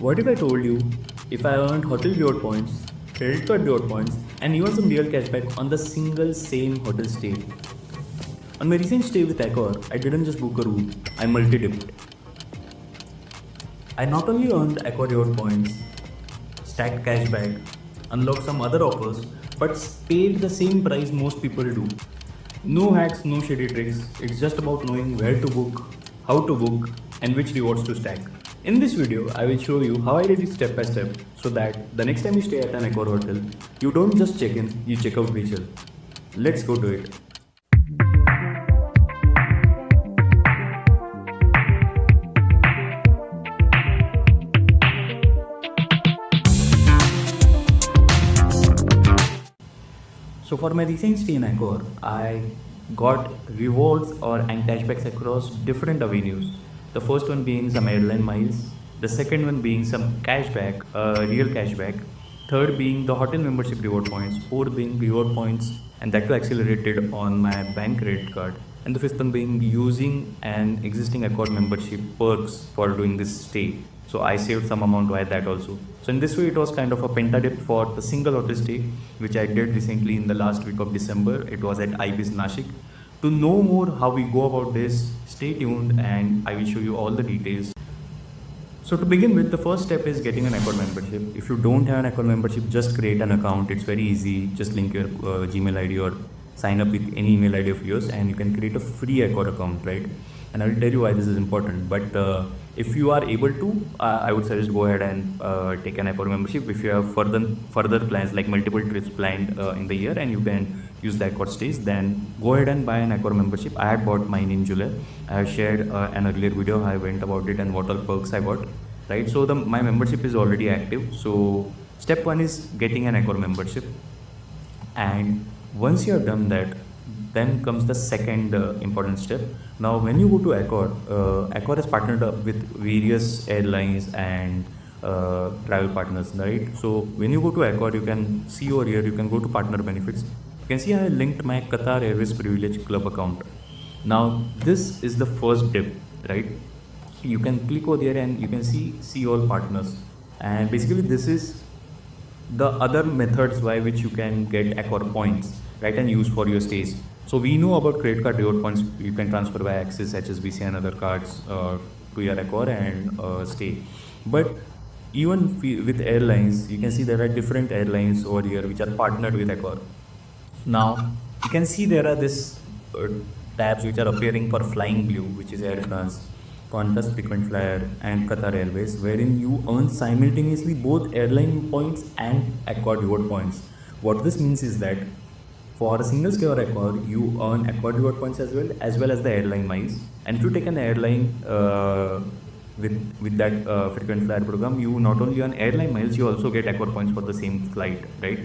What if I told you if I earned hotel reward points, credit card reward points, and even some real cashback on the single same hotel stay? On my recent stay with Accor, I didn't just book a room, I multi-dipped. I not only earned Accor reward points, stacked cashback, unlocked some other offers, but paid the same price most people do. No hacks, no shady tricks. It's just about knowing where to book, how to book, and which rewards to stack. In this video, I will show you how I did it step by step so that the next time you stay at an Accor hotel, you don't just check in, you check out visual. Let's go to it. So for my recent stay in Accor, I got rewards and cashbacks across different avenues. The first one being some airline miles, the second one being some cashback, real cashback, third being the hotel membership reward points, fourth being reward points and that too accelerated on my bank credit card, and the fifth one being using an existing Accor membership perks for doing this stay. So I saved some amount via that also. So in this way, it was kind of a pentadip for the single hotel stay, which I did recently in the last week of December. It was at Ibis Nashik. To know more how we go about this, stay tuned and I will show you all the details. So to begin with, the first step is getting an Accor membership. If you don't have an Accor membership, just create an account. It's very easy. Just link your Gmail ID or sign up with any email ID of yours and you can create a free Accor account, right? And I will tell you why this is important. But if you are able to, I would suggest go ahead and take an Accor membership. If you have further plans like multiple trips planned in the year and you can use the Accor stays, then go ahead and buy an Accor membership. I had bought mine in July. I have shared an earlier video how I went about it and what all perks I got, right? So my membership is already active. So step one is getting an Accor membership, and once you have done that, then comes the second important step. Now when you go to Accor has partnered up with various airlines and travel partners, right? So when you go to Accor, you can see over here, you can go to partner benefits. You can see I linked my Qatar Airways Privilege Club account. Now this is the first dip, right? You can click over there and you can see all partners, and basically this is the other methods by which you can get Accor points, right, and use for your stays. So we know about credit card reward points. You can transfer by Axis, HSBC and other cards to your Accor and stay. But even with airlines, you can see there are different airlines over here which are partnered with Accor. Now you can see there are this tabs which are appearing for Flying Blue, which is Air France, Qantas frequent flyer and Qatar Airways, wherein you earn simultaneously both airline points and Accor reward points. What this means is that for a single stay or Accor, you earn Accor reward points as well as the airline miles. And if you take an airline with that frequent flyer program, you not only earn airline miles, you also get Accor points for the same flight, right?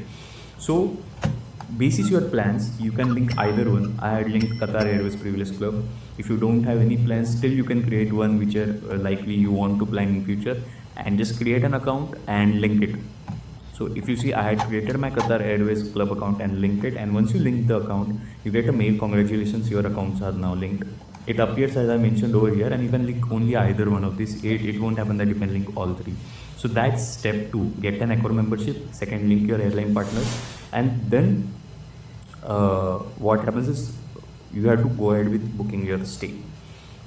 So basis your plans, you can link either one. I had linked Qatar Airways Privilege Club. If you don't have any plans, still you can create one which are likely you want to plan in future, and just create an account and link it. So if you see, I had created my Qatar Airways Club account and linked it, and once you link the account, you get a mail, congratulations, your accounts are now linked. It appears as I mentioned over here, and you can link only either one of these. It won't happen that you can link all three. So that's step two, get an Accor membership. Second, link your airline partners, and then what happens is you have to go ahead with booking your stay.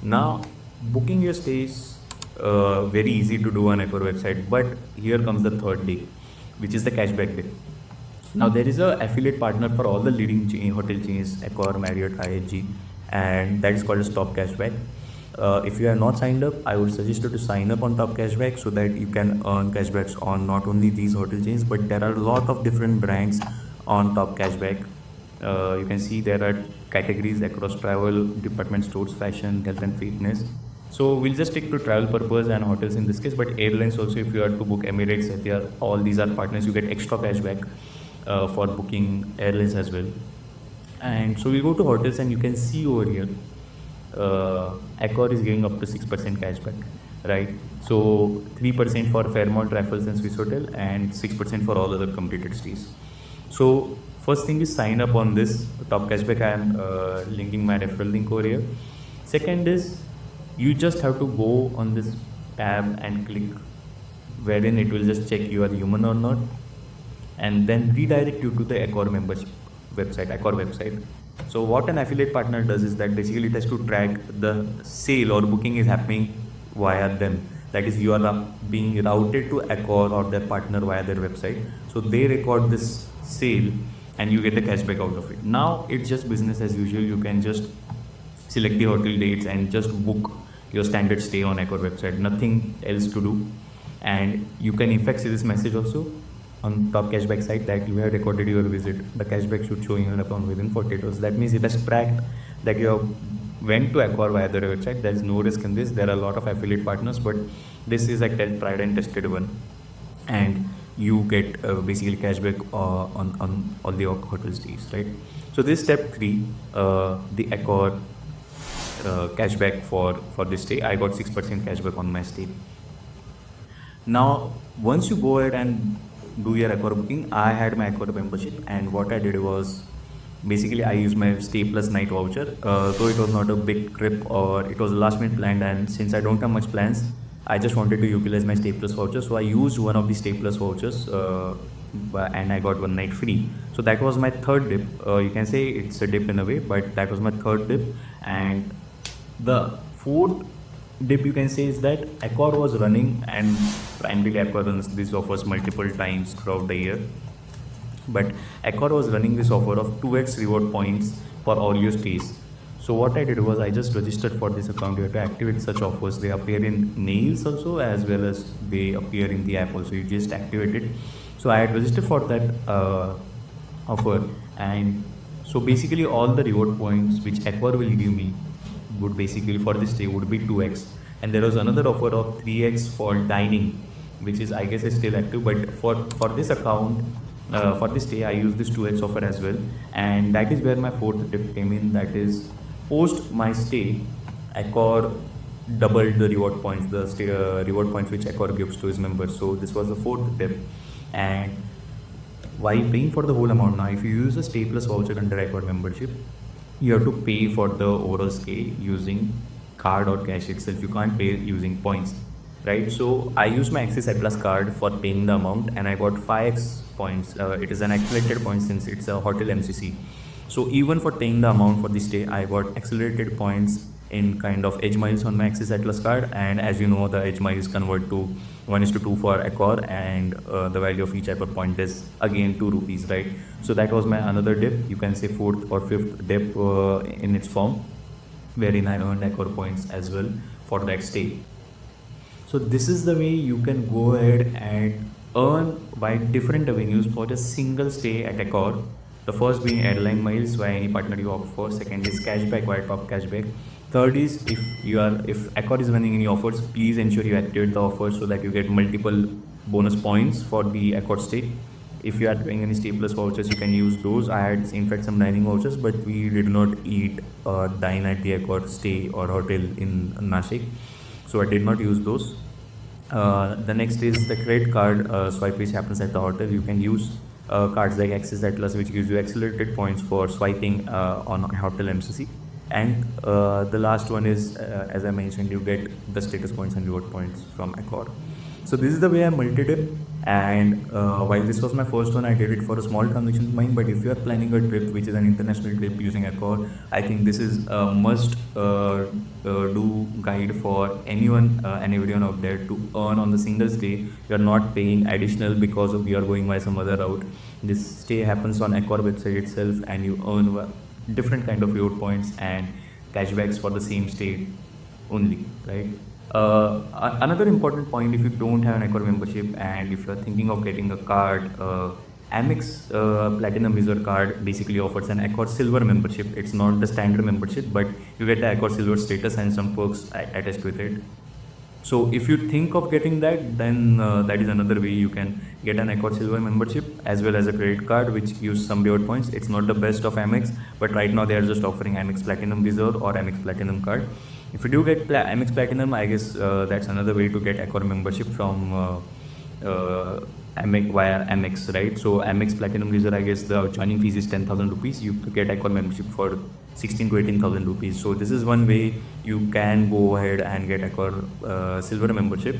Now booking your stay is very easy to do on Accor website, but here comes the third day, which is the cashback day. Now there is a affiliate partner for all the leading hotel chains, Accor, Marriott, IHG, and that is called as TopCashback. If you are not signed up, I would suggest you to sign up on TopCashback so that you can earn cashbacks on not only these hotel chains, but there are a lot of different brands on TopCashback. You can see there are categories across travel, department stores, fashion, health and fitness. So we'll just stick to travel purpose and hotels in this case, but airlines also, if you are to book Emirates, Etihad, all these are partners, you get extra cashback for booking airlines as well. And so we go to hotels and you can see over here, Accor is giving up to 6% cashback, right? So 3% for Fairmont, Raffles and Swiss Hotel, and 6% for all other completed stays. So first thing is sign up on this TopCashback. I am linking my referral link over here. Second is you just have to go on this tab and click wherein it will just check you are human or not, and then redirect you to the Accor membership website, Accor website. So what an affiliate partner does is that basically it has to track the sale or booking is happening via them. That is, you are being routed to Accor or their partner via their website. So they record this sale and you get the cashback out of it. Now it's just business as usual. You can just select the hotel dates and just book your standard stay on Accor website. Nothing else to do. And you can in fact see this message also on top cashback site that you have recorded your visit. The cashback should show in your account within 48 hours. That means it has tracked that you have went to Accor via their website. There is no risk in this. There are a lot of affiliate partners, but this is a tried and tested one, and you get basically cashback on all the hotel stays, right? So this step 3, the Accor cashback for this stay. I got 6% cashback on my stay. Now once you go ahead and do your Accor booking, I had my Accor membership, and what I did was basically I used my stay plus night voucher. Though it was not a big trip or it was a last minute plan, and since I don't have much plans, I just wanted to utilize my stay plus voucher. So I used one of the stay plus vouchers and I got one night free. So that was my third dip. You can say it's a dip in a way, but that was my third dip. And the fourth dip you can say is that Accor was running, and primarily Accor runs these offers multiple times throughout the year, but Accor was running this offer of 2x reward points for all your stays. So what I did was I just registered for this account. You have to activate such offers. They appear in nails also, as well as they appear in the app also. You just activate it. So I had registered for that offer, and so basically all the reward points which Accor will give me would basically for this stay would be 2x. And there was another offer of 3x for dining, which is I guess is still active, but for this account, for this stay I use this 2x offer as well. And that is where my fourth tip came in. That is, post my stay, Accor doubled the reward points, the reward points which Accor gives to his members. So this was the fourth tip. And while paying for the whole amount, now if you use a stay plus voucher under Accor membership, you have to pay for the overall stay using card or cash itself. You can't pay using points, right? So I used my Axis Atlas card for paying the amount, and I got 5x points. It is an accelerated point since it's a hotel MCC. So even for paying the amount for this stay, I got accelerated points in kind of edge miles on my Axis Atlas card. And as you know, the edge miles convert to 1:2 for Accor, and the value of each Accor point is again 2 rupees, right? So that was my another dip. You can say fourth or fifth dip in its form, wherein I earned Accor points as well for that stay. So this is the way you can go ahead and earn by different avenues for a single stay at Accor. The first being airline miles via any partner you opt for. Second is cashback via TopCashback. Third is if Accor is running any offers, please ensure you activate the offer so that you get multiple bonus points for the Accor stay. If you are doing any stay plus vouchers, you can use those. I had in fact some dining vouchers, but we did not eat or dine at the Accor stay or hotel in Nashik, so I did not use those. The next is the credit card swipe which happens at the hotel. You can use cards like Axis Atlas, which gives you accelerated points for swiping on hotel MCC. And the last one is, as I mentioned, you get the status points and reward points from Accor. So this is the way I multi-dip. And while this was my first one, I did it for a small transaction of mine. But if you are planning a trip which is an international trip using Accor, I think this is a must do guide for anyone and everyone out there to earn on the single stay. You are not paying additional because of you are going by some other route. This stay happens on Accor website itself, and you earn different kind of reward points and cashbacks for the same stay only, right? Another important point, if you don't have an Accor membership and if you are thinking of getting a card, AMEX Platinum Resort card basically offers an Accor Silver membership. It's not the standard membership, but you get the Accor Silver status and some perks attached with it. So if you think of getting that, then that is another way you can get an Accor Silver membership as well as a credit card which gives some reward points. It's not the best of AMEX, but right now they are just offering AMEX Platinum Reserve or AMEX Platinum card. If you do get AMEX Platinum, I guess that's another way to get Accor membership from AMEX via AMEX, right? So AMEX Platinum Reserve, I guess the joining fees is 10,000 rupees. You get Accor membership for 16 to 18,000 rupees. So this is one way you can go ahead and get Accor Silver membership.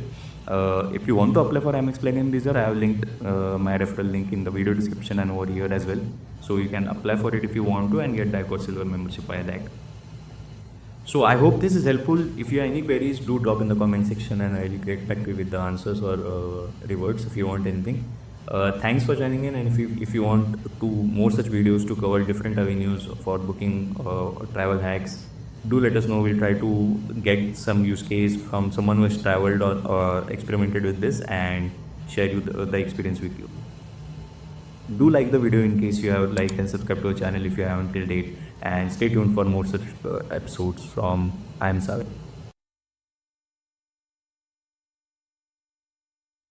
If you want to apply for AMEX Platinum Visa, I have linked my referral link in the video description and over here as well. So you can apply for it if you want to and get the Accor Silver membership by that. So I hope this is helpful. If you have any queries, do drop in the comment section and I'll get back to you with the answers or rewards if you want anything. Thanks for joining in, and if you want to more such videos to cover different avenues for booking travel hacks, do let us know. We'll try to get some use case from someone who has traveled or experimented with this and share you the experience with you. Do like the video in case you have liked, and subscribe to our channel if you haven't till date, and stay tuned for more such episodes from I Am Sagar.